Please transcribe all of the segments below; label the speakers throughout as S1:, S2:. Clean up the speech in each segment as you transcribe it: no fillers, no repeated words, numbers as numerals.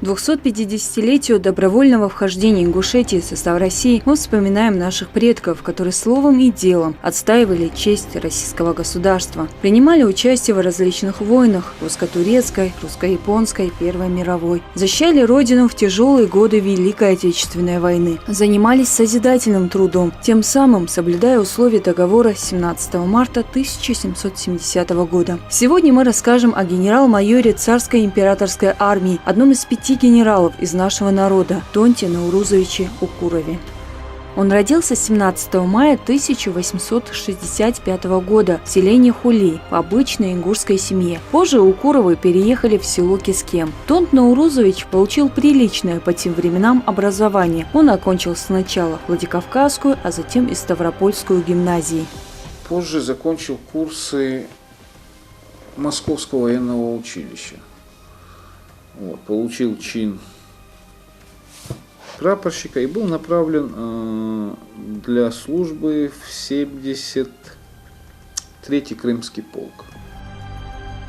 S1: 250-летию добровольного вхождения Ингушетии в состав России мы вспоминаем наших предков, которые словом и делом отстаивали честь российского государства. Принимали участие в различных войнах – русско-турецкой, русско-японской, Первой мировой. Защищали родину в тяжелые годы Великой Отечественной войны. Занимались созидательным трудом, тем самым соблюдая условия договора 17 марта 1770 года. Сегодня мы расскажем о генерал-майоре царской императорской армии, одном из 5 генералов из нашего народа – Тонте Наурузовиче Укурове. Он родился 17 мая 1865 года в селении Хули в обычной ингушской семье. Позже Укуровы переехали в село Кискем. Тонт Наурузович получил приличное по тем временам образование. Он окончил сначала Владикавказскую, а затем и Ставропольскую гимназии.
S2: Позже закончил курсы Московского военного училища. Получил чин прапорщика и был направлен для службы в 73-й Крымский полк.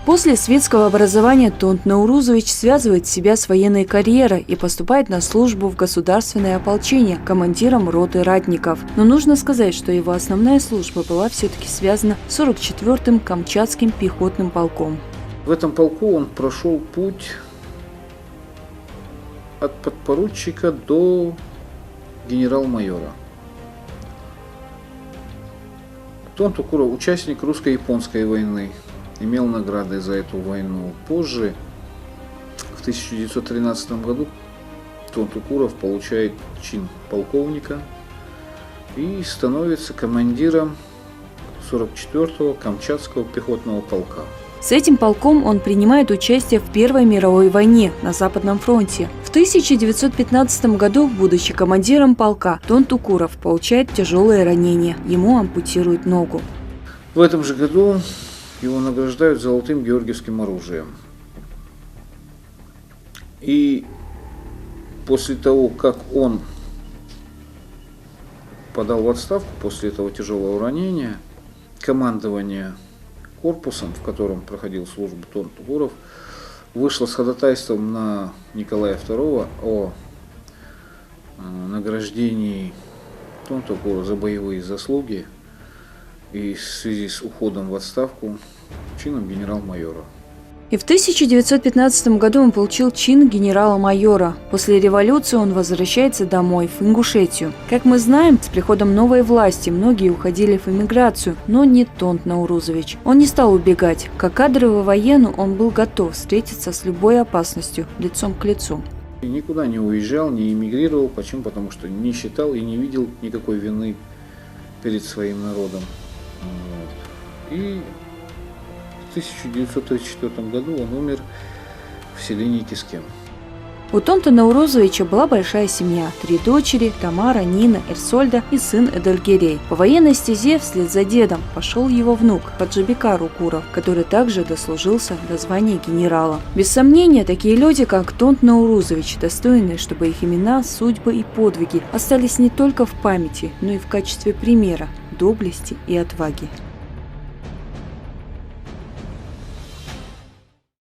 S1: После светского образования Тонт Наурузович связывает себя с военной карьерой и поступает на службу в государственное ополчение командиром роты ратников. Но нужно сказать, что его основная служба была все-таки связана с 44-м Камчатским пехотным полком.
S2: В этом полку он прошел путь от подпоручика до генерал-майора. Тонт Укуров – участник русско-японской войны, имел награды за эту войну. Позже, в 1913 году, Тонт Укуров получает чин полковника и становится командиром 44-го Камчатского пехотного полка.
S1: С этим полком он принимает участие в Первой мировой войне на Западном фронте. В 1915 году, будучи командиром полка, Тонт Укуров получает тяжелое ранение. Ему ампутируют ногу.
S2: В этом же году его награждают золотым георгиевским оружием. И после того, как он подал в отставку после этого тяжелого ранения, командование корпусом, в котором проходил службу Тонт Укуров, вышло с ходатайством на Николая II о награждении Тонта Укурова за боевые заслуги и в связи с уходом в отставку чином генерал-майора.
S1: И в 1915 году он получил чин генерала-майора. После революции он возвращается домой, в Ингушетию. Как мы знаем, с приходом новой власти многие уходили в эмиграцию, но не Тонт Наурузович. Он не стал убегать. Как кадровый военный он был готов встретиться с любой опасностью, лицом к лицу.
S2: И никуда не уезжал, не эмигрировал. Почему? Потому что не считал и не видел никакой вины перед своим народом. И в 1934 году он умер в селении Кискем.
S1: У Тонта Наурузовича была большая семья – 3 дочери – Тамара, Нина, Эрсольда и сын Эдельгерей. По военной стезе вслед за дедом пошел его внук Хаджибекар Укуров, который также дослужился до звания генерала. Без сомнения, такие люди, как Тонт Наурузович, достойны, чтобы их имена, судьбы и подвиги остались не только в памяти, но и в качестве примера доблести и отваги.